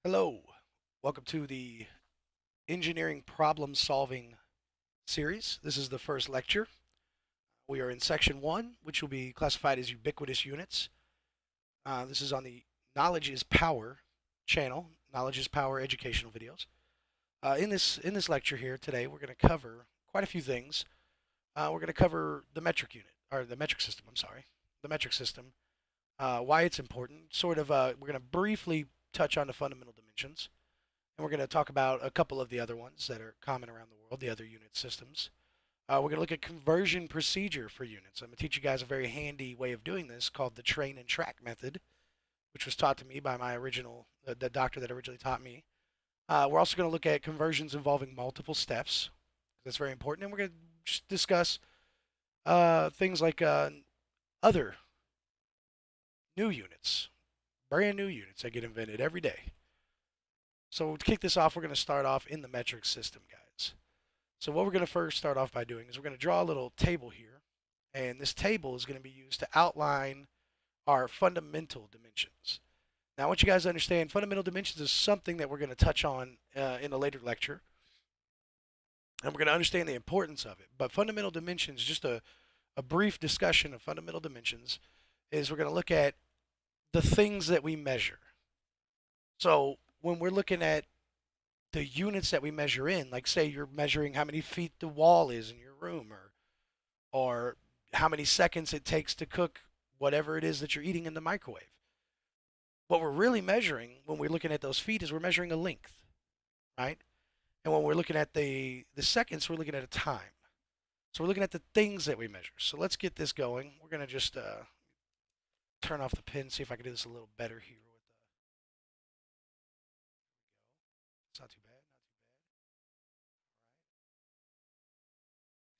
Hello, welcome to the engineering problem solving series. This is the first lecture. We are in section one, which will be classified as ubiquitous units. This is on the Knowledge is Power channel, Knowledge is Power educational videos. In this lecture here today, we're going to cover quite a few things. We're going to cover the metric unit, or the metric system, I'm sorry, the metric system, why it's important, we're going to briefly touch on the fundamental dimensions. And we're going to talk about a couple of the other ones that are common around the world, the other unit systems. We're going to look at conversion procedure for units. I'm going to teach you guys a very handy way of doing this called the train and track method, which was taught to me by the doctor that originally taught me. We're also going to look at conversions involving multiple steps. That's very important. And we're going to just discuss things like other new units, brand new units that get invented every day. So to kick this off, we're going to start off in the metric system, guys. So what we're going to first start off by doing is we're going to draw a little table here. And this table is going to be used to outline our fundamental dimensions. Now, I want you guys to understand fundamental dimensions is something that we're going to touch on in a later lecture. And we're going to understand the importance of it. But fundamental dimensions, just a brief discussion of fundamental dimensions, is we're going to look at the things that we measure. So when we're looking at the units that we measure in, like say you're measuring how many feet the wall is in your room, or how many seconds it takes to cook whatever it is that you're eating in the microwave. What we're really measuring when we're looking at those feet is we're measuring a length, right? And when we're looking at the seconds, we're looking at a time. So we're looking at the things that we measure. So let's get this going. We're going to just turn off the pen, see if I can do this a little better here. It's not too bad, not too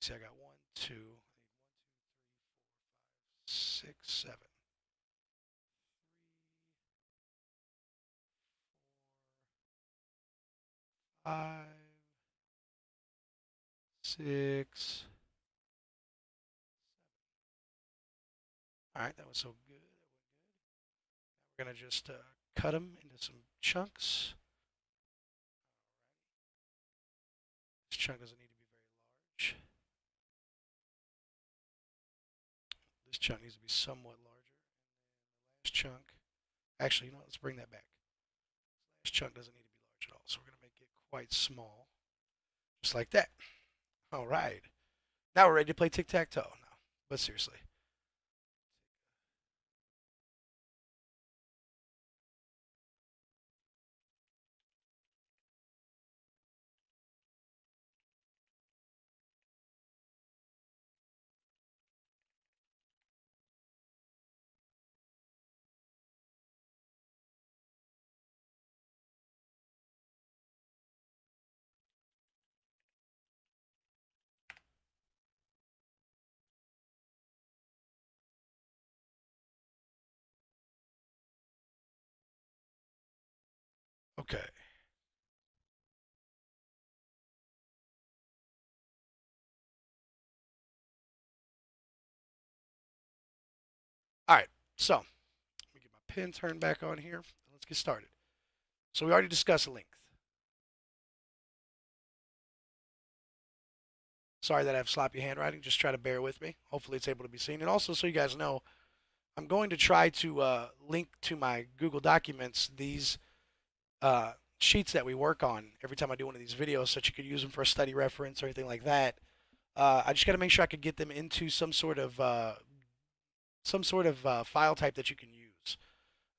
bad. See, I got 1, 2, 6, 7, 5, 6. All right, that was so good. We're gonna just cut them into some chunks. This chunk doesn't need to be very large. This chunk needs to be somewhat larger. This chunk, actually, let's bring that back. This chunk doesn't need to be large at all, so we're gonna make it quite small, just like that. All right. Now we're ready to play tic-tac-toe. Now, but seriously. Okay. All right. So let me get my pen turned back on here. Let's get started. So we already discussed length. Sorry that I have sloppy handwriting. Just try to bear with me. Hopefully it's able to be seen. And also, so you guys know, I'm going to try to link to my Google Documents these sheets that we work on every time I do one of these videos, so that you could use them for a study reference or anything like that. I just got to make sure I could get them into some sort of file type that you can use.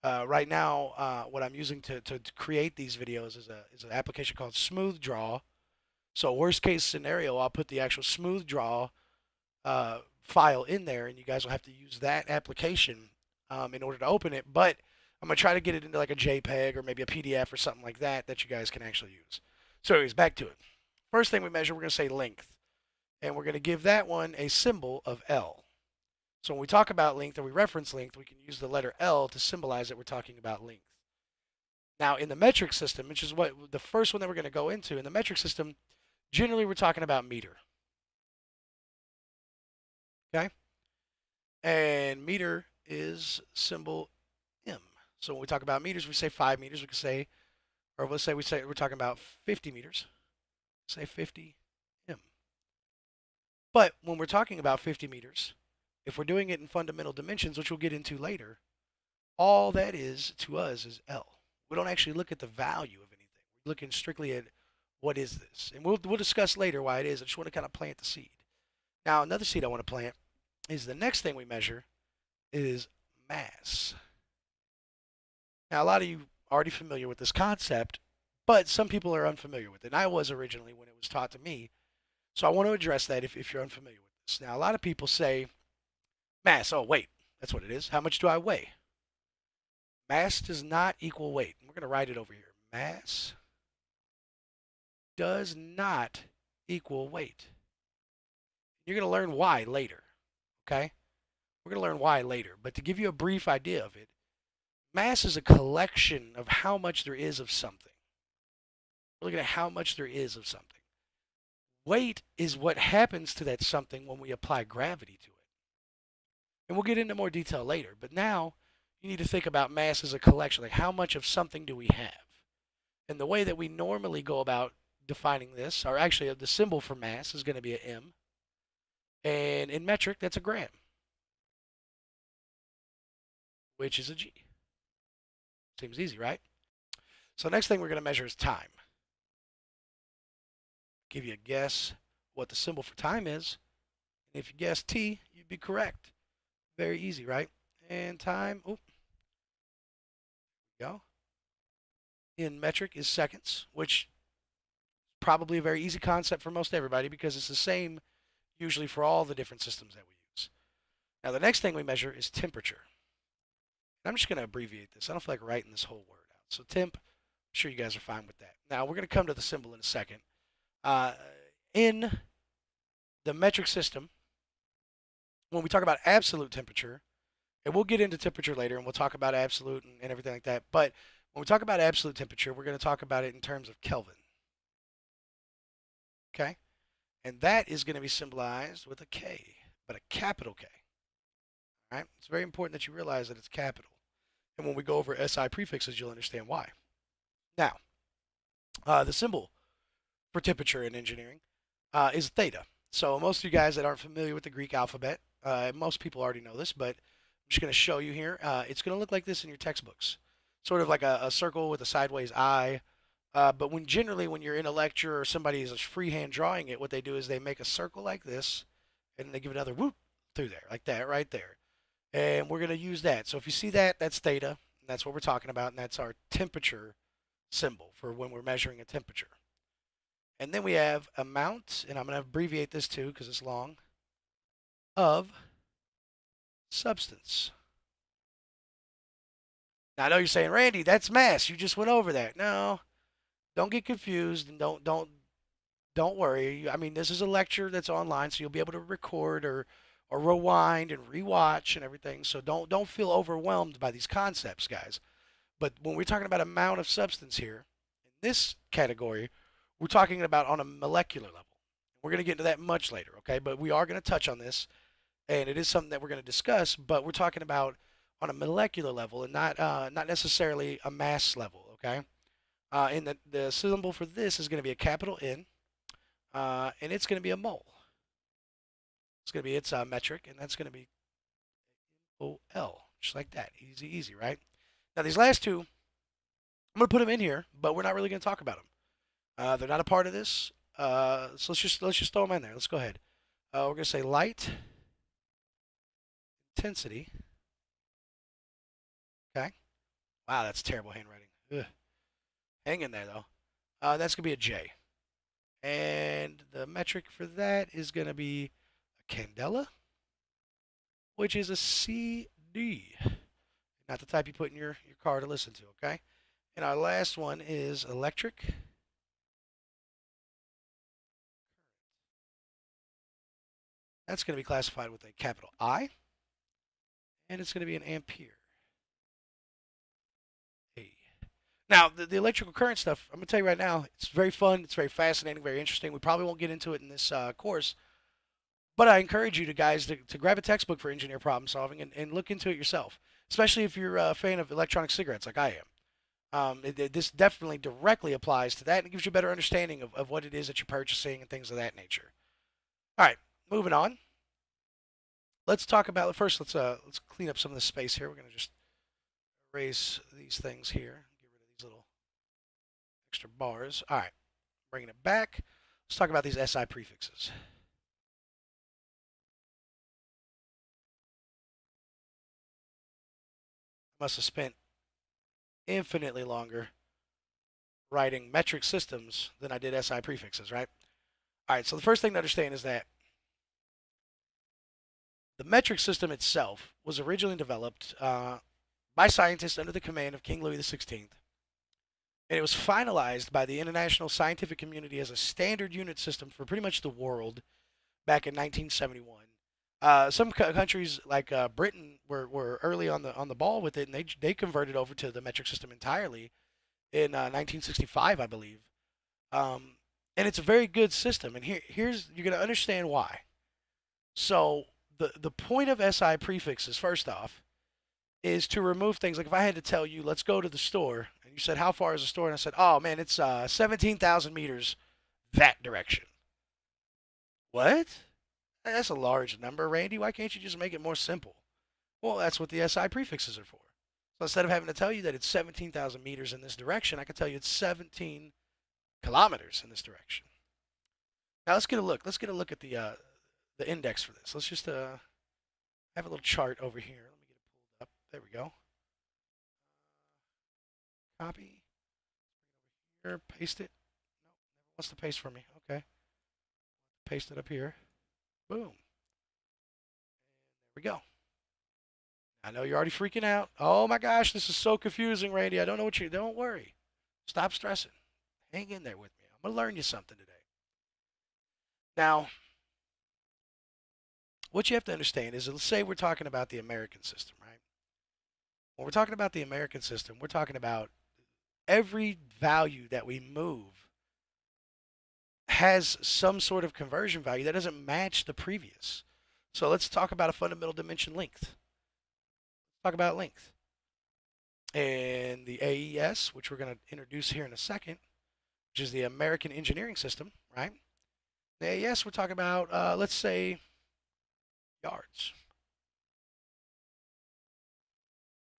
Right now, what I'm using to create these videos is an application called Smooth Draw. So worst case scenario, I'll put the actual Smooth Draw file in there, and you guys will have to use that application in order to open it. But I'm gonna try to get it into like a JPEG or maybe a PDF or something like that that you guys can actually use. So, anyways, back to it. First thing we measure, we're gonna say length, and we're gonna give that one a symbol of L. So when we talk about length or we reference length, we can use the letter L to symbolize that we're talking about length. Now, in the metric system, which is what the first one that we're going to go into, in the metric system, generally we're talking about meter. Okay? And meter is symbol M. So when we talk about meters, we say 5 meters. We can say or let's say we're talking about 50 meters, say 50 m. But when we're talking about 50 meters, if we're doing it in fundamental dimensions, which we'll get into later, all that is to us is L. We don't actually look at the value of anything. We're looking strictly at what is this, and we'll discuss later why it is. I just want to kind of plant the seed. Now, another seed I want to plant is the next thing we measure is mass. Now, a lot of you are already familiar with this concept, but some people are unfamiliar with it. And I was originally when it was taught to me. So I want to address that if you're unfamiliar with this. Now, a lot of people say, mass, oh, wait, that's what it is. How much do I weigh? Mass does not equal weight. We're going to write it over here. Mass does not equal weight. You're going to learn why later, okay? We're going to learn why later. But to give you a brief idea of it, mass is a collection of how much there is of something. We're looking at how much there is of something. Weight is what happens to that something when we apply gravity to it. And we'll get into more detail later. But now you need to think about mass as a collection. Like, how much of something do we have? And the way that we normally go about defining this, or actually the symbol for mass is going to be an M. And in metric, that's a gram, which is a G. Seems easy, right? So next thing we're going to measure is time. Give you a guess what the symbol for time is. And if you guess T, you'd be correct. Very easy, right? And time, oh, there we go. In metric is seconds, which is probably a very easy concept for most everybody because it's the same usually for all the different systems that we use. Now the next thing we measure is temperature. And I'm just going to abbreviate this. I don't feel like writing this whole word out. So temp, I'm sure you guys are fine with that. Now we're going to come to the symbol in a second. In the metric system, when we talk about absolute temperature, and we'll get into temperature later and we'll talk about absolute and everything like that, but when we talk about absolute temperature, we're going to talk about it in terms of Kelvin. Okay? And that is going to be symbolized with a K, but a capital K. All right? It's very important that you realize that it's capital. And when we go over SI prefixes, you'll understand why. Now, the symbol for temperature in engineering is theta. So most of you guys that aren't familiar with the Greek alphabet, most people already know this, but I'm just going to show you here. It's going to look like this in your textbooks. Sort of like a circle with a sideways eye. But generally when you're in a lecture or somebody is freehand drawing it, what they do is they make a circle like this, and they give another whoop through there, like that, right there. And we're going to use that. So if you see that, that's theta. And that's what we're talking about, and that's our temperature symbol for when we're measuring a temperature. And then we have amount, and I'm going to abbreviate this too because it's long, of substance. Now I know you're saying, Randy, that's mass. You just went over that. No, don't get confused and don't worry. I mean, this is a lecture that's online, so you'll be able to record or rewind and rewatch and everything. So don't feel overwhelmed by these concepts, guys. But when we're talking about amount of substance here, in this category, we're talking about on a molecular level. We're going to get into that much later, okay? But we are going to touch on this, and it is something that we're going to discuss, but we're talking about on a molecular level and not necessarily a mass level, okay? And the symbol for this is going to be a capital N, and it's going to be a mole. It's going to be its metric, and that's going to be OL, just like that. Easy, easy, right? Now these last two, I'm going to put them in here, but we're not really going to talk about them. They're not a part of this, so let's just throw them in there. Let's go ahead. We're going to say light intensity. Okay. Wow, that's terrible handwriting. Ugh. Hang in there though. That's going to be a J. And the metric for that is going to be a candela, which is a CD. Not the type you put in your car to listen to, okay? And our last one is electric. That's going to be classified with a capital I, and it's going to be an ampere. A. Now, the electrical current stuff, I'm going to tell you right now, it's very fun, it's very fascinating, very interesting. We probably won't get into it in this course, but I encourage you guys to grab a textbook for engineer problem solving and look into it yourself, especially if you're a fan of electronic cigarettes like I am. This definitely directly applies to that, and it gives you a better understanding of what it is that you're purchasing and things of that nature. All right, moving on. Let's talk about first. Let's clean up some of the space here. We're gonna just erase these things here. Get rid of these little extra bars. All right, bringing it back. Let's talk about these SI prefixes. Must have spent infinitely longer writing metric systems than I did SI prefixes, right? All right, so the first thing to understand is that the metric system itself was originally developed by scientists under the command of King Louis XVI, and it was finalized by the international scientific community as a standard unit system for pretty much the world back in 1971. Some countries like Britain were early on the ball with it, and they converted over to the metric system entirely in 1965, I believe. Um, and it's a very good system, and here's you're gonna understand why. So the point of SI prefixes, first off, is to remove things. Like if I had to tell you, let's go to the store, and you said, how far is the store? And I said, oh man, it's 17,000 meters that direction. What? That's a large number, Randy. Why can't you just make it more simple? Well, that's what the SI prefixes are for. So instead of having to tell you that it's 17,000 meters in this direction, I can tell you it's 17 kilometers in this direction. Now let's get a look. Let's get a look at the index for this. Let's just have a little chart over here. Let me get it pulled up. There we go. Copy. Here, paste it. No, never wants to paste for me. Okay. Paste it up here. Boom. There we go. I know you're already freaking out. Oh my gosh, this is so confusing, Randy. I don't know what you. Don't worry. Stop stressing. Hang in there with me. I'm gonna learn you something today. Now, what you have to understand is, let's say we're talking about the American system, right? When we're talking about the American system, we're talking about every value that we move has some sort of conversion value that doesn't match the previous. So let's talk about a fundamental dimension length. Talk about length. And the AES, which we're going to introduce here in a second, which is the American Engineering System, right? The AES, we're talking about, let's say, yards.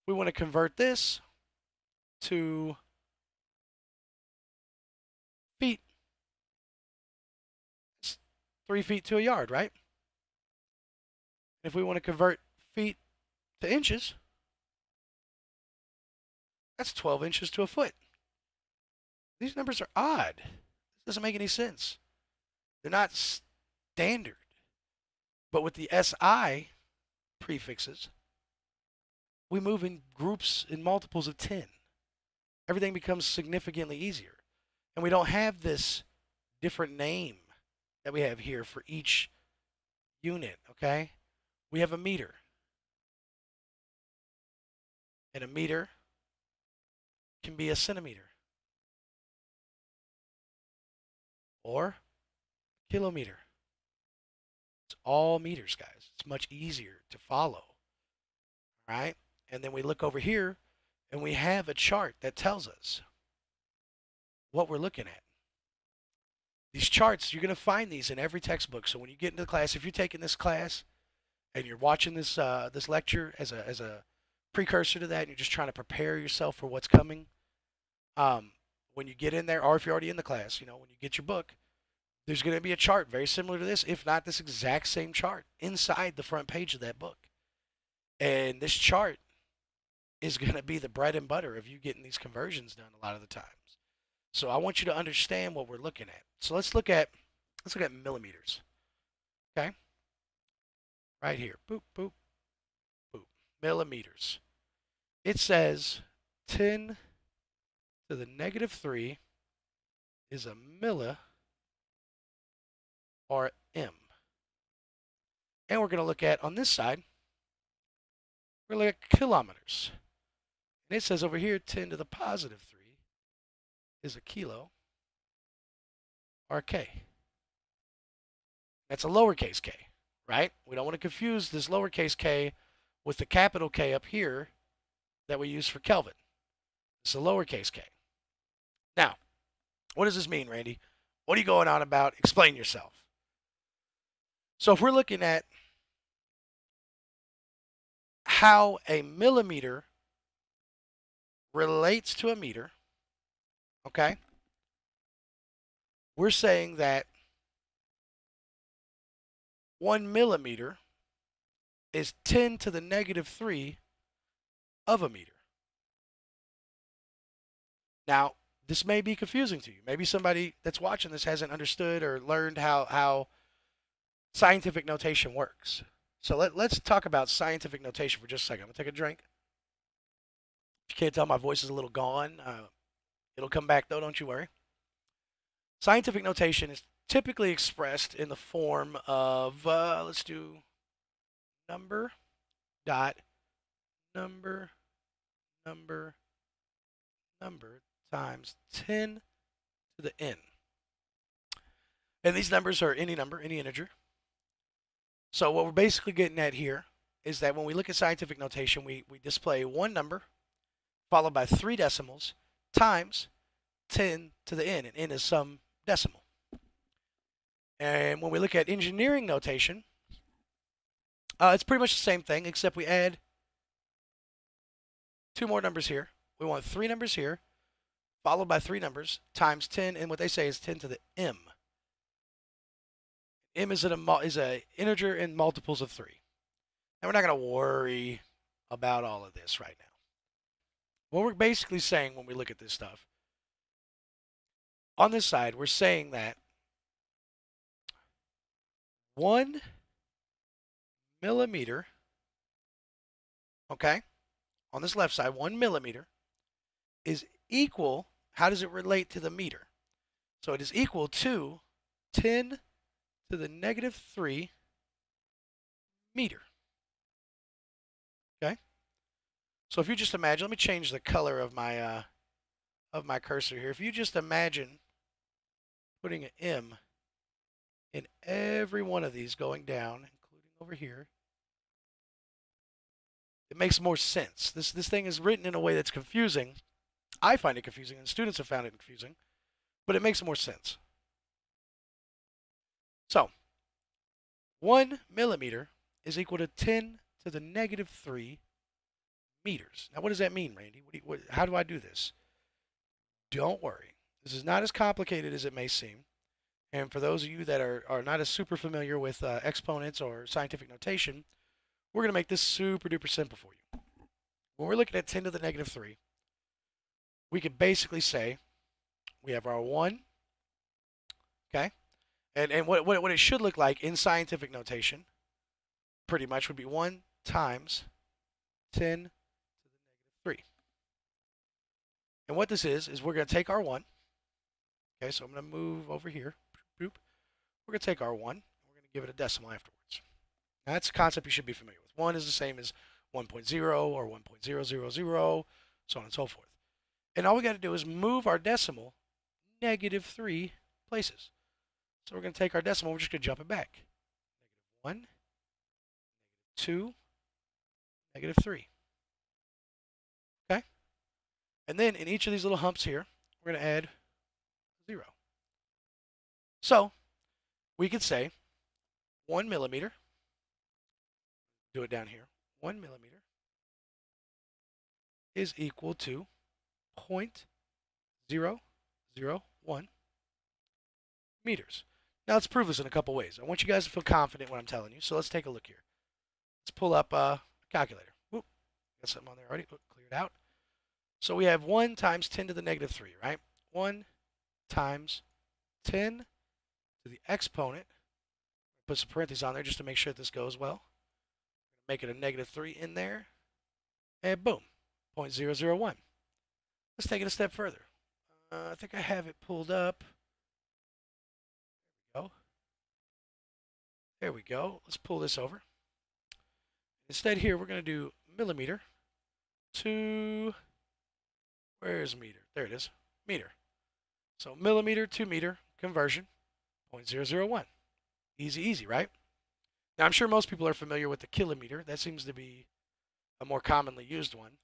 We want to convert this to feet. It's 3 feet to a yard, right? If we want to convert feet to inches, that's 12 inches to a foot. These numbers are odd. This doesn't make any sense. They're not standard. But with the SI prefixes, we move in groups in multiples of 10. Everything becomes significantly easier. And we don't have this different name that we have here for each unit, okay? We have a meter. And a meter can be a centimeter or kilometer. It's all meters, guys. It's much easier to follow, right? And then we look over here and we have a chart that tells us what we're looking at. These charts, you're going to find these in every textbook. So when you get into the class, if you're taking this class and you're watching this this lecture as a precursor to that, and you're just trying to prepare yourself for what's coming, when you get in there, or if you're already in the class, you know, when you get your book, there's going to be a chart very similar to this, if not this exact same chart, inside the front page of that book. And this chart is going to be the bread and butter of you getting these conversions done a lot of the times. So I want you to understand what we're looking at. So let's look at millimeters. Okay? Right here. Boop, boop, boop. Millimeters. It says 10 to the negative 3 is a milli or M. And we're going to look at, on this side, we're going to look at kilometers. And it says over here 10 to the positive 3 is a kilo or a K. That's a lowercase k, right? We don't want to confuse this lowercase k with the capital K up here that we use for Kelvin. It's a lowercase k. Now, what does this mean, Randy? What are you going on about? Explain yourself. So if we're looking at how a millimeter relates to a meter, okay, we're saying that 1 millimeter is 10 to the negative 3 of a meter. Now, this may be confusing to you. Maybe somebody that's watching this hasn't understood or learned how scientific notation works. So let's talk about scientific notation for just a second. I'm going to take a drink. If you can't tell, my voice is a little gone. It'll come back, though, don't you worry. Scientific notation is typically expressed in the form of, let's do number, dot, number, number, number, times 10 to the n. And these numbers are any number, any integer. So what we're basically getting at here is that when we look at scientific notation, we display one number followed by 3 decimals times 10 to the n, and n is some decimal. And when we look at engineering notation, it's pretty much the same thing, except we add 2 more numbers here. We want 3 numbers here, followed by 3 numbers, times 10, and what they say is 10 to the m. M is a integer in multiples of 3. And we're not going to worry about all of this right now. What we're basically saying when we look at this stuff, on this side, we're saying that 1 millimeter, okay, on this left side, 1 millimeter is equal, how does it relate to the meter? So it is equal to 10 to the negative 3 meter. Okay? So if you just imagine, let me change the color of my cursor here. If you just imagine putting an M in every one of these going down, including over here, it makes more sense. This thing is written in a way that's confusing. I find it confusing, and students have found it confusing, but it makes more sense. So, 1 millimeter is equal to 10 to the negative 3 meters. Now, what does that mean, Randy? How do I do this? Don't worry. This is not as complicated as it may seem. And for those of you that are not as super familiar with exponents or scientific notation, we're going to make this super duper simple for you. When we're looking at 10 to the negative 3, we could basically say we have our 1, okay? And what it should look like in scientific notation pretty much would be 1 times 10 to the negative 3. And what this is we're going to take our 1. Okay, so I'm going to move over here. Boop. We're going to take our 1, and we're going to give it a decimal afterwards. Now, that's a concept you should be familiar with. 1 is the same as 1.0 or 1.000, so on and so forth. And all we got to do is move our decimal negative 3 places. So we're going to take our decimal, we're just going to jump it back. -1, -2, -3. Okay? And then in each of these little humps here, we're going to add 0. So we could say 1 millimeter, do it down here, 1 millimeter is equal to 0.001 meters. Now let's prove this in a couple ways. I want you guys to feel confident when I'm telling you, so let's take a look here. Let's pull up a calculator. Whoop, got something on there already. Clear it out. So we have 1 times 10 to the negative 3, right? 1 times 10 to the exponent. Put some parentheses on there just to make sure that this goes well. Make it a negative 3 in there. And boom, 0.001. Let's take it a step further. I think I have it pulled up. There we go. There we go. Let's pull this over. Instead here, we're going to do millimeter to, where's meter? There it is, meter. So millimeter to meter conversion, 0.001. Easy, easy, right? Now, I'm sure most people are familiar with the kilometer. That seems to be a more commonly used one.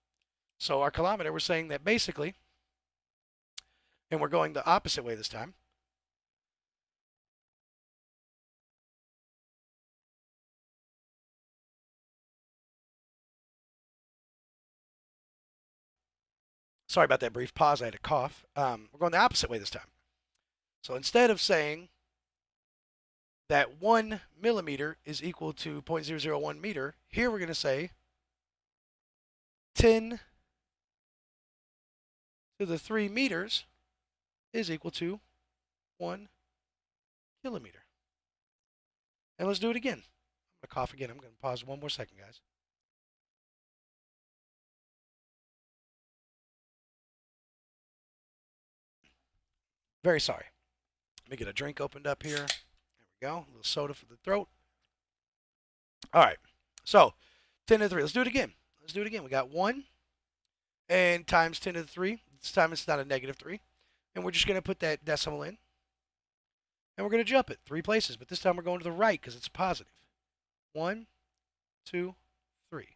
So our kilometer, we're saying that basically, and we're going the opposite way this time. Sorry about that brief pause. I had a cough. We're going the opposite way this time. So instead of saying that 1 millimeter is equal to 0.001 meter, here we're going to say 10 to the 3 meters is equal to 1 kilometer. And let's do it again. I'm going to cough again. I'm going to pause one more second, guys. Very sorry. Let me get a drink opened up here. There we go. A little soda for the throat. All right. So 10 to the 3. Let's do it again. Let's do it again. We got 1 and times 10 to the 3. This time it's not a negative 3. And we're just going to put that decimal in. And we're going to jump it 3 places. But this time we're going to the right because it's positive. 1, 2, 3.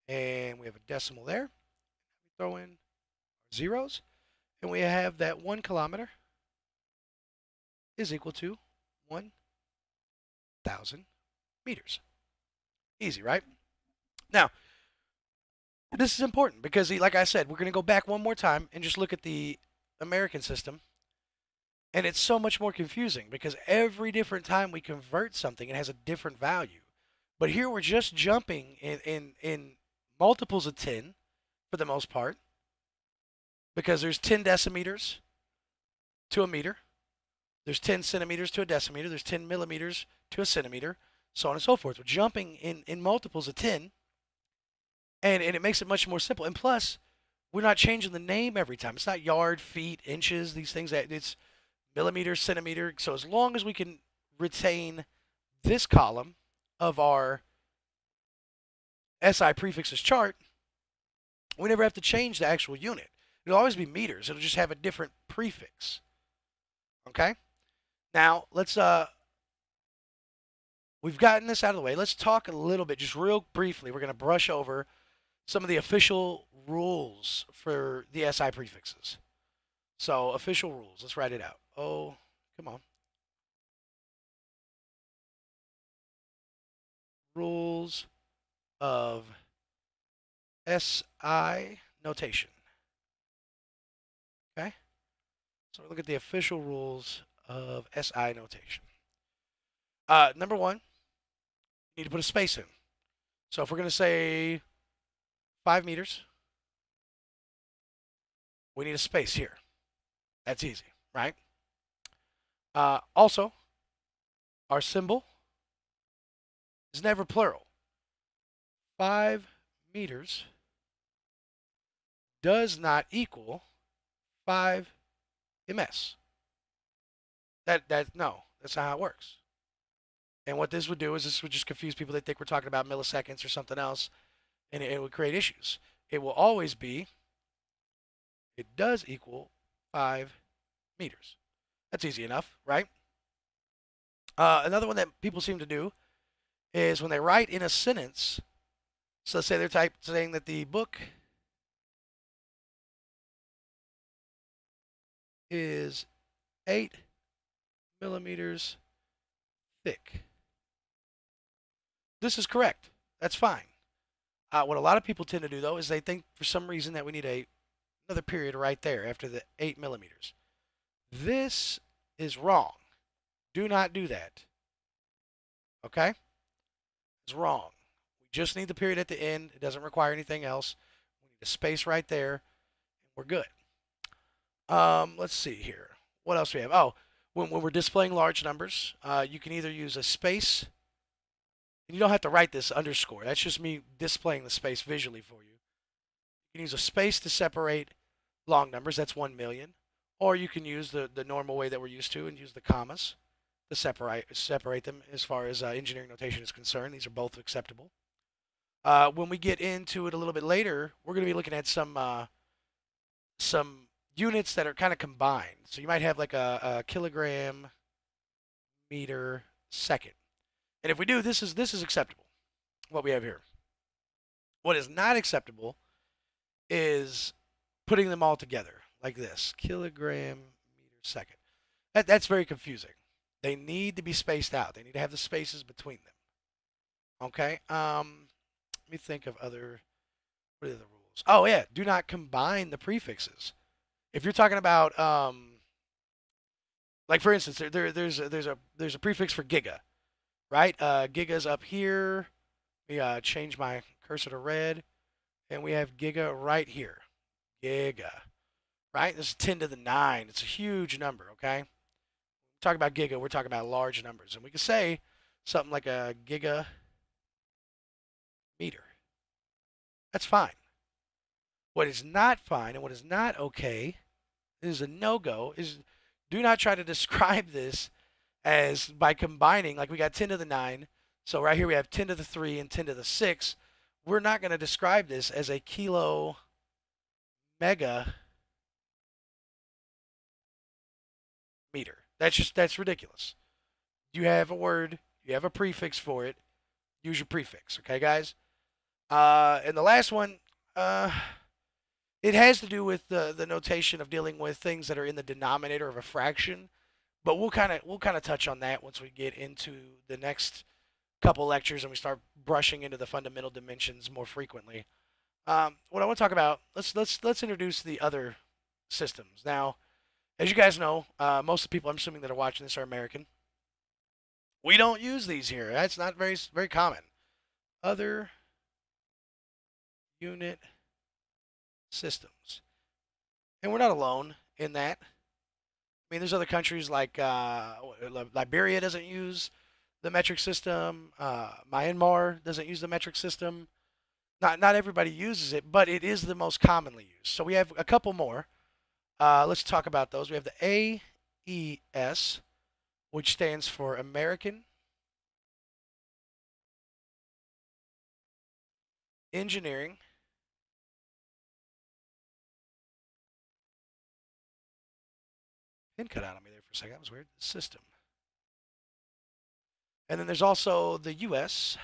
And we have a decimal there. We throw in zeros. And we have that 1 kilometer is equal to 1,000 meters. Easy, right? Now, this is important because, like I said, we're going to go back one more time and just look at the American system. And it's so much more confusing because every different time we convert something, it has a different value. But here we're just jumping in multiples of 10 for the most part because there's 10 decimeters to a meter. There's 10 centimeters to a decimeter. There's 10 millimeters to a centimeter, so on and so forth. We're jumping in multiples of 10, and it makes it much more simple. And plus, we're not changing the name every time. It's not yard, feet, inches, these things. It's millimeter, centimeter. So as long as we can retain this column of our SI prefixes chart, we never have to change the actual unit. It'll always be meters. It'll just have a different prefix. Okay? Now, we've gotten this out of the way. Let's talk a little bit, just real briefly. We're going to brush over some of the official rules for the SI prefixes. So, official rules. Let's write it out. Oh, come on. Rules of SI notation. Okay? So, we look at the official rules of SI notation. Number 1, you need to put a space in. So, if we're going to say 5 meters, we need a space here. That's easy, right? Also, our symbol is never plural. 5 meters does not equal 5 ms. No, that's not how it works. And what this would do is this would just confuse people that think we're talking about milliseconds or something else, and it would create issues. It will always be, it does equal 5 meters. That's easy enough, right? Another one that people seem to do is when they write in a sentence, so let's say they're saying that the book is 8 millimeters thick. This is correct. That's fine. What a lot of people tend to do, though, is they think for some reason that we need another period right there after the 8 millimeters. This is wrong. Do not do that. Okay? It's wrong. We just need the period at the end. It doesn't require anything else. We need a space right there, and we're good. Let's see here. What else do we have? Oh, when we're displaying large numbers, you can either use a space. And you don't have to write this underscore. That's just me displaying the space visually for you. You can use a space to separate long numbers. That's 1 million. Or you can use the normal way that we're used to and use the commas to separate them as far as engineering notation is concerned. These are both acceptable. When we get into it a little bit later, we're going to be looking at some units that are kind of combined. So you might have like a kilogram, meter, second. And if we do, this is acceptable, what we have here. What is not acceptable is putting them all together like this: kilogram meter second. That's very confusing. They need to be spaced out. They need to have the spaces between them. Okay. Let me think of other. What are the rules? Oh yeah, do not combine the prefixes. If you're talking about like for instance, there's a prefix for giga, right? Giga's up here. We change my cursor to red, and we have giga right here. Giga, right? This is 10 to the 9. It's a huge number, okay? Talk about giga, we're talking about large numbers. And we can say something like a giga meter. That's fine. What is not fine and what is not okay is a no-go is do not try to describe this as by combining, like we got 10 to the 9. So right here we have 10 to the 3 and 10 to the 6. We're not going to describe this as a kilo mega meter. That's ridiculous. You have a word, you have a prefix for it. Use your prefix, okay, guys? And the last one, it has to do with the notation of dealing with things that are in the denominator of a fraction. But we'll kind of touch on that once we get into the next couple lectures and we start brushing into the fundamental dimensions more frequently. What I want to talk about, let's introduce the other systems. Now, as you guys know, most of the people I'm assuming that are watching this are American. We don't use these here. That's not very common. Other unit systems, and we're not alone in that. I mean, there's other countries like Liberia doesn't use the metric system. Myanmar doesn't use the metric system. Not everybody uses it, but it is the most commonly used. So we have a couple more. Let's talk about those. We have the AES, which stands for American Engineering Pin cut out on me there for a second. That was weird. System. And then there's also the US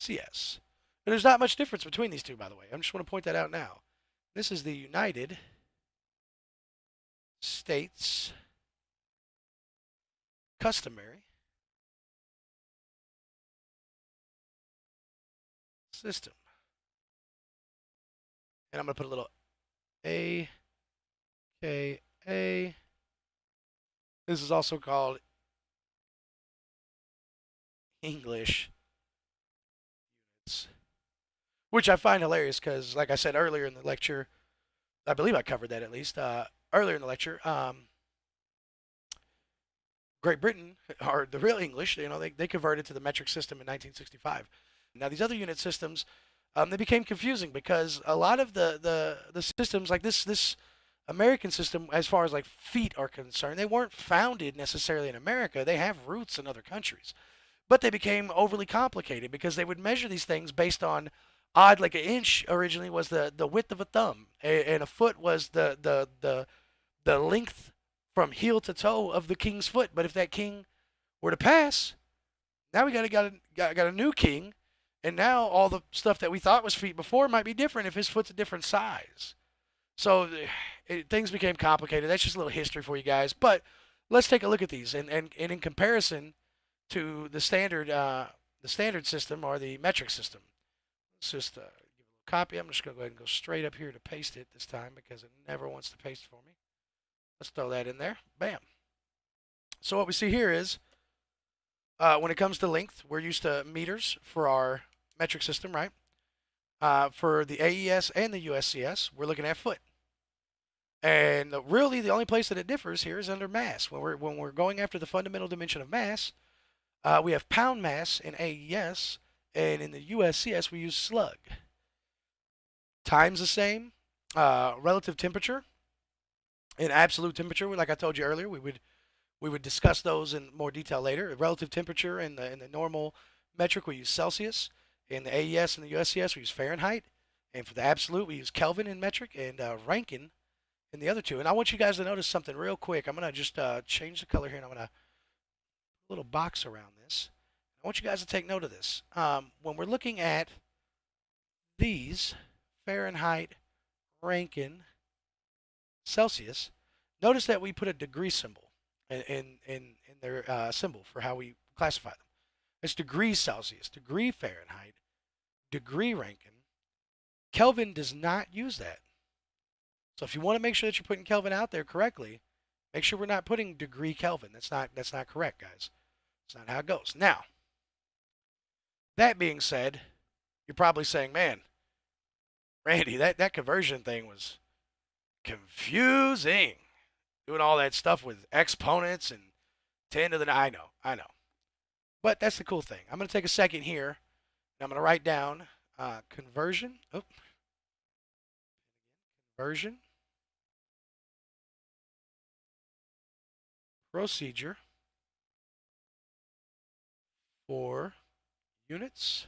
CS. And there's not much difference between these two, by the way. I just want to point that out now. This is the United States Customary System. And I'm going to put a little AKA. This is also called English units, which I find hilarious because, like I said earlier in the lecture, I believe I covered that at least earlier in the lecture. Great Britain, or the real English, they converted to the metric system in 1965. Now these other unit systems, they became confusing because a lot of the systems like this American system, as far as like feet are concerned, they weren't founded necessarily in America. They have roots in other countries, but they became overly complicated because they would measure these things based on odd, like an inch originally was the width of a thumb, and a foot was the length from heel to toe of the king's foot. But if that king were to pass, now we got a new king, and now all the stuff that we thought was feet before might be different if his foot's a different size. So things became complicated. That's just a little history for you guys. But let's take a look at these, and in comparison to the standard system or the metric system. Let's just give a little copy. I'm just going to go ahead and go straight up here to paste it this time because it never wants to paste for me. Let's throw that in there. Bam. So what we see here is when it comes to length, we're used to meters for our metric system, right? For the AES and the USCS, we're looking at foot. And really, the only place that it differs here is under mass. When we're going after the fundamental dimension of mass, we have pound mass in AES, and in the USCS we use slug. Time's the same. Relative temperature and absolute temperature, like I told you earlier, we would discuss those in more detail later. Relative temperature in the normal metric we use Celsius. In the AES and the USCS we use Fahrenheit. And for the absolute we use Kelvin in metric and Rankine in the other two. And I want you guys to notice something real quick. I'm going to just change the color here, and I'm going to put a little box around this. I want you guys to take note of this. When we're looking at these Fahrenheit, Rankine, Celsius. Notice that we put a degree symbol in their symbol for how we classify them. It's degrees Celsius, degree Fahrenheit, degree Rankine. Kelvin does not use that. So if you want to make sure that you're putting Kelvin out there correctly, make sure we're not putting degree Kelvin. That's not correct, guys. That's not how it goes. Now, that being said, you're probably saying, man, Randy, that conversion thing was confusing. Doing all that stuff with exponents and 10 to the 9. I know. But that's the cool thing. I'm going to take a second here, and I'm going to write down conversion. Conversion procedure for units.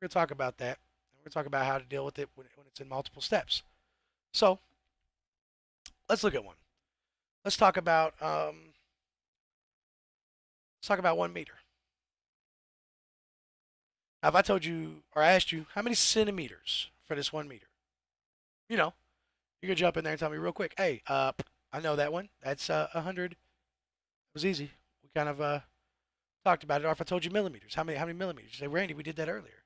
We're going to talk about that. We're going to talk about how to deal with it when it's in multiple steps. So let's look at one. Let's talk about 1 meter. Now, if I told you or I asked you how many centimeters for this 1 meter, you know, you could jump in there and tell me real quick. Hey, I know that one. That's 100. It was easy. We kind of talked about it. Or if I told you millimeters, how many millimeters? You say, Randy, we did that earlier.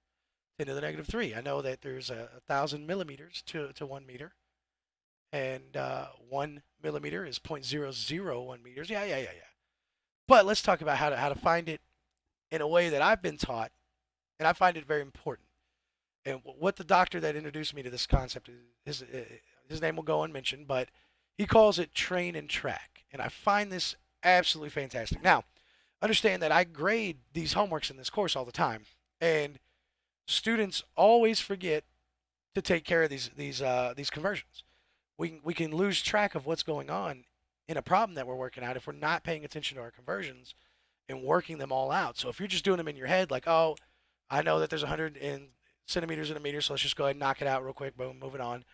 10 to the negative 3. I know that there's 1,000 millimeters to 1 meter, and 1 millimeter is 0.001 meters. Yeah. But let's talk about how to find it in a way that I've been taught, and I find it very important. And what the doctor that introduced me to this concept is, his name will go unmentioned, but he calls it train and track. And I find this absolutely fantastic. Now, understand that I grade these homeworks in this course all the time, and students always forget to take care of these conversions. We can lose track of what's going on in a problem that we're working out if we're not paying attention to our conversions and working them all out. So if you're just doing them in your head, like, oh, I know that there's 100 centimeters in a meter, so let's just go ahead and knock it out real quick, boom, moving on.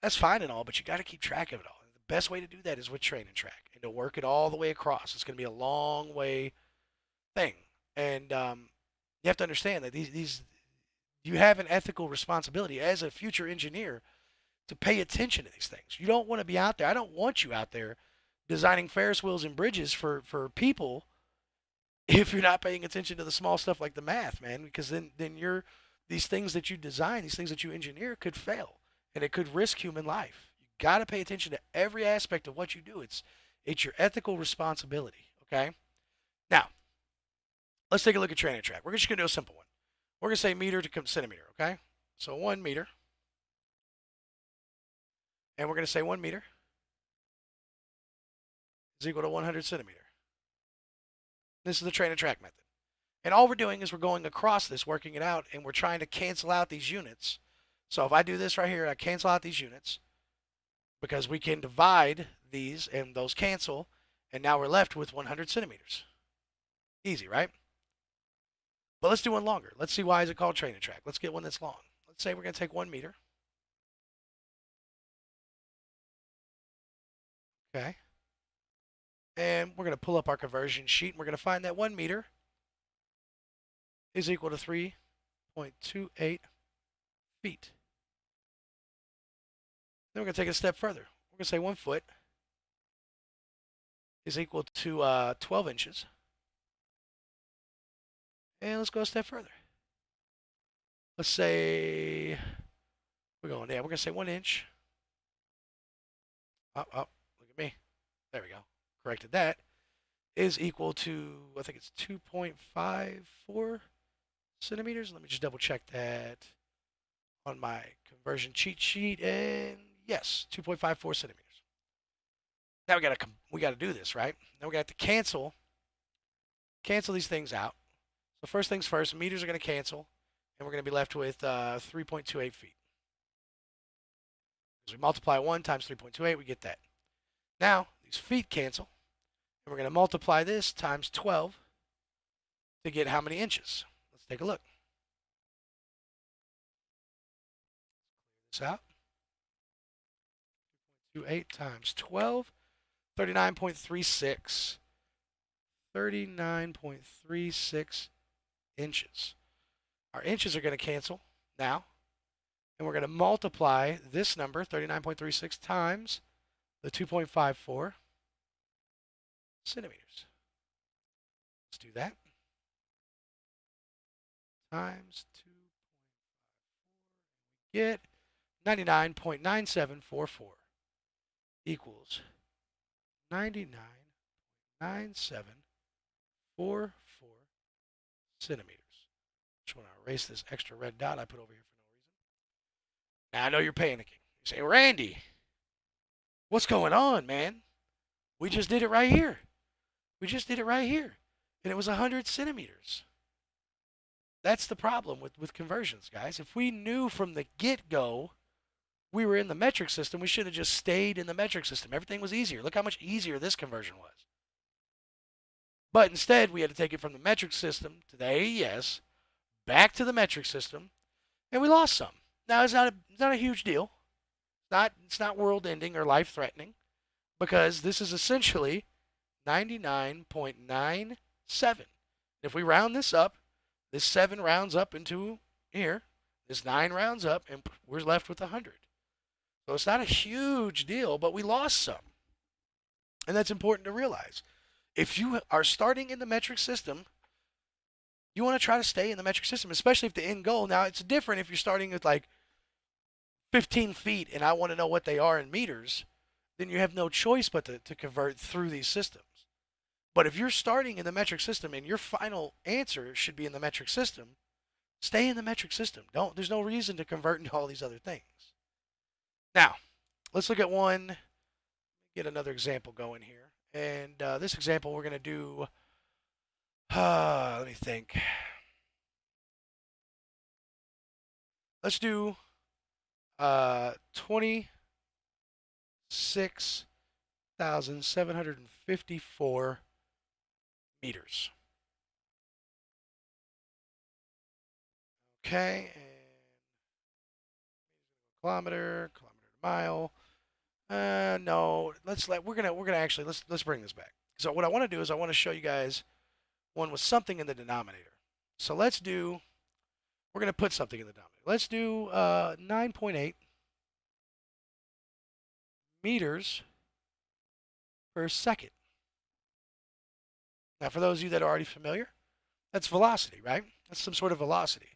That's fine and all, but you got to keep track of it all. The best way to do that is with train and track and to work it all the way across. It's going to be a long way thing, and you have to understand that these you have an ethical responsibility as a future engineer to pay attention to these things. You don't want to be out there. I don't want you out there designing Ferris wheels and bridges for people if you're not paying attention to the small stuff like the math, man, because then these things that you design, these things that you engineer could fail and it could risk human life. You got to pay attention to every aspect of what you do. It's your ethical responsibility, okay? Now, let's take a look at train and track. We're just going to do a simple one. We're going to say meter to centimeter, okay? So 1 meter. And we're going to say 1 meter is equal to 100 centimeter. This is the train and track method. And all we're doing is we're going across this, working it out, and we're trying to cancel out these units. So if I do this right here, I cancel out these units because we can divide these and those cancel, and now we're left with 100 centimeters. Easy, right? But let's do one longer. Let's see why is it called train and track. Let's get one that's long. Let's say we're going to take 1 meter. Okay. And we're going to pull up our conversion sheet, and we're going to find that 1 meter is equal to 3.28 feet. Then we're going to take it a step further. We're going to say 1 foot is equal to 12 inches. And let's go a step further. Let's say we're going there. We're going to say 1 inch. Up, look at me. There we go. Corrected that. Is equal to, I think it's 2.54 centimeters. Let me just double check that on my conversion cheat sheet. And yes, 2.54 centimeters. Now we gotta do this, right? Now we got to cancel these things out. So first things first, meters are going to cancel, and we're going to be left with 3.28 feet. As we multiply 1 times 3.28, we get that. Now, these feet cancel, and we're going to multiply this times 12 to get how many inches. Let's take a look. Clear this out. 2.28 times 12, 39.36. 39.36 inches. Our inches are going to cancel now. And we're going to multiply this number, 39.36, times the 2.54 centimeters. Let's do that. Times 2. Get 99.9744 equals 99.9744 centimeters. Just want to erase this extra red dot I put over here for no reason. Now I know you're panicking. You say, Randy, what's going on, man? We just did it right here. We just did it right here. And it was 100 centimeters. That's the problem with conversions, guys. If we knew from the get-go we were in the metric system, we should have just stayed in the metric system. Everything was easier. Look how much easier this conversion was. But instead, we had to take it from the metric system to the AES, back to the metric system, and we lost some. Now, it's not a huge deal. It's not world-ending or life-threatening, because this is essentially 99.97. If we round this up, this 7 rounds up into here, this 9 rounds up, and we're left with 100. So it's not a huge deal, but we lost some. And that's important to realize. If you are starting in the metric system, you want to try to stay in the metric system, especially if the end goal. Now, it's different if you're starting with like 15 feet and I want to know what they are in meters, then you have no choice but to convert through these systems. But if you're starting in the metric system and your final answer should be in the metric system, stay in the metric system. There's no reason to convert into all these other things. Now, let's look at one, get another example going here. And this example we're going to do, let me think. Let's do 26,754 meters. Okay, and kilometer to mile. No, we're gonna actually let's bring this back. So what I want to do is I want to show you guys one with something in the denominator. So we're gonna put something in the denominator. Let's do 9.8 meters per second. Now, for those of you that are already familiar, that's velocity, right? That's some sort of velocity.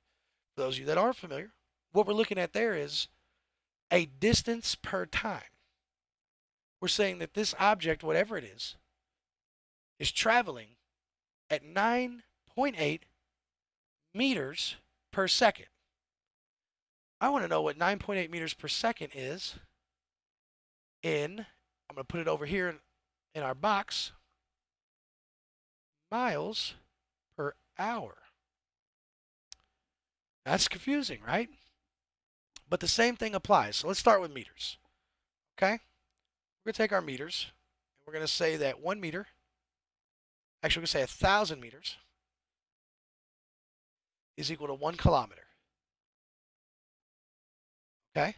For those of you that aren't familiar, what we're looking at there is a distance per time. We're saying that this object, whatever it is traveling at 9.8 meters per second. I want to know what 9.8 meters per second is I'm going to put it over here in our box, miles per hour. That's confusing, right? But the same thing applies. So let's start with meters. Okay? We're going to take our meters, and we're going to say that 1 meter, actually we're going to say 1,000 meters is equal to 1 kilometer. Okay?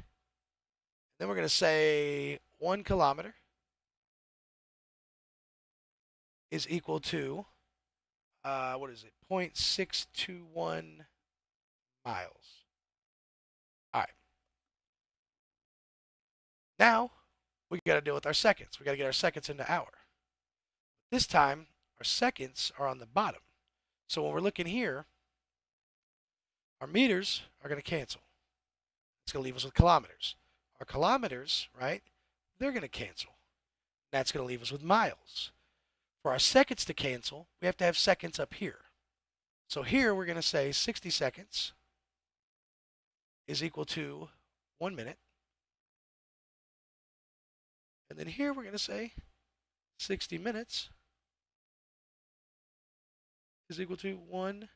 Then we're going to say 1 kilometer is equal to, 0.621 miles. All right. Now, we got to deal with our seconds. We got to get our seconds into hour. This time, our seconds are on the bottom. So when we're looking here, our meters are going to cancel. It's going to leave us with kilometers. Our kilometers, right, they're going to cancel. That's going to leave us with miles. For our seconds to cancel, we have to have seconds up here. So here we're going to say 60 seconds is equal to 1 minute. And then here we're going to say 60 minutes is equal to 1 hour.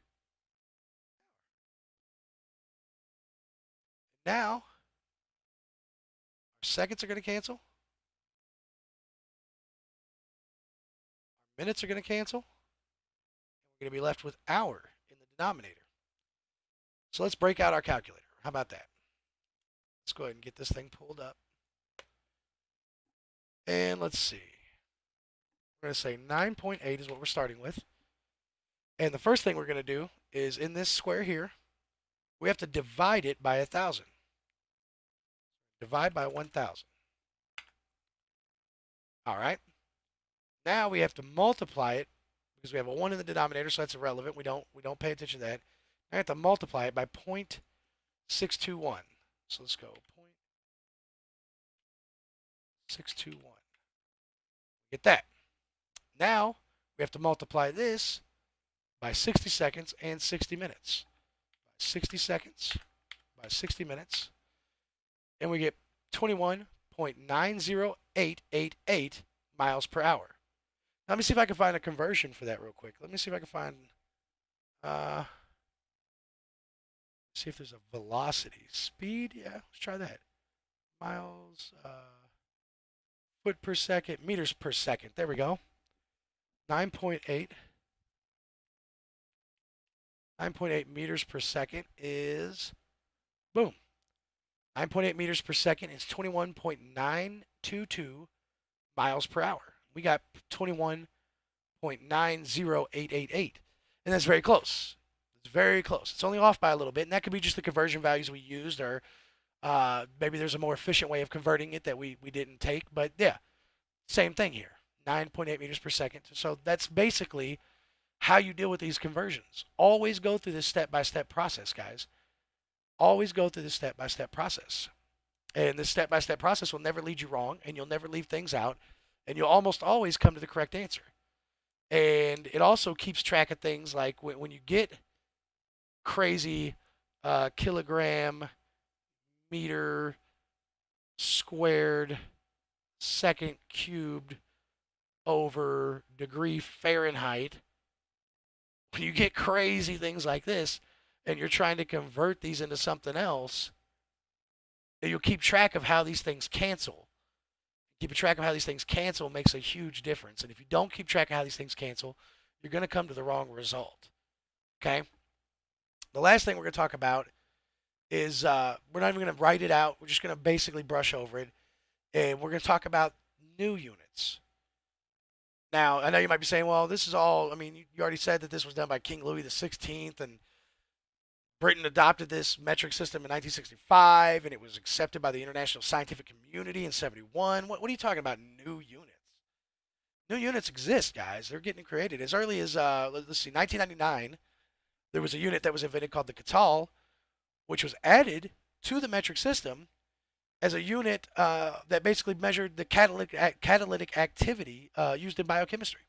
Now, our seconds are going to cancel. Our minutes are going to cancel. And we're going to be left with hour in the denominator. So let's break out our calculator. How about that? Let's go ahead and get this thing pulled up. And let's see. We're going to say 9.8 is what we're starting with. And the first thing we're going to do is in this square here, we have to divide it by 1,000. Divide by 1,000. All right. Now we have to multiply it because we have a 1 in the denominator, so that's irrelevant. We don't pay attention to that. I have to multiply it by 0.621. So let's go 0.621. Get that. Now we have to multiply this by 60 seconds and 60 minutes. 60 seconds by 60 minutes. And we get 21.90888 miles per hour. Now, let me see if I can find a conversion for that real quick. Let me see if I can find, see if there's a velocity. Speed, yeah, let's try that. Miles, foot per second, meters per second. There we go. 9.8. 9.8 meters per second is, boom. 9.8 meters per second is 21.922 miles per hour. We got 21.90888. And that's very close. It's very close. It's only off by a little bit. And that could be just the conversion values we used, or maybe there's a more efficient way of converting it that we didn't take. But yeah, same thing here. 9.8 meters per second. So that's basically how you deal with these conversions. Always go through this step-by-step process, guys. Always go through this step-by-step process. And this step-by-step process will never lead you wrong, and you'll never leave things out, and you'll almost always come to the correct answer. And it also keeps track of things like when you get crazy kilogram, meter, squared, second cubed over degree Fahrenheit. When you get crazy things like this and you're trying to convert these into something else, you'll keep track of how these things cancel. Keeping track of how these things cancel makes a huge difference. And if you don't keep track of how these things cancel, you're going to come to the wrong result. Okay? The last thing we're going to talk about is we're not even going to write it out. We're just going to basically brush over it. And we're going to talk about new units. Now, I know you might be saying, well, this is all, I mean, you already said that this was done by King Louis XVI, and Britain adopted this metric system in 1965, and it was accepted by the international scientific community in 71. What are you talking about, new units? New units exist, guys. They're getting created. As early as, let's see, 1999, there was a unit that was invented called the Catal, which was added to the metric system as a unit that basically measured the catalytic activity used in biochemistry.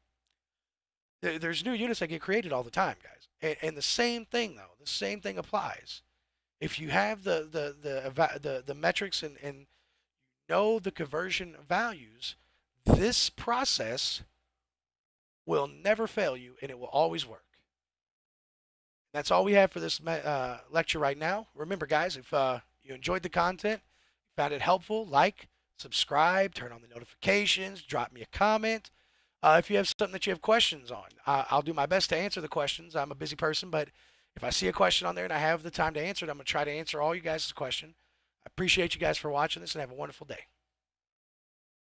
There's new units that get created all the time, guys. And the same thing, though, the same thing applies. If you have the metrics and know the conversion values, this process will never fail you, and it will always work. That's all we have for this lecture right now. Remember, guys, if you enjoyed the content, found it helpful, like, subscribe, turn on the notifications, drop me a comment. If you have something that you have questions on, I'll do my best to answer the questions. I'm a busy person, but if I see a question on there and I have the time to answer it, I'm going to try to answer all you guys' questions. I appreciate you guys for watching this, and have a wonderful day.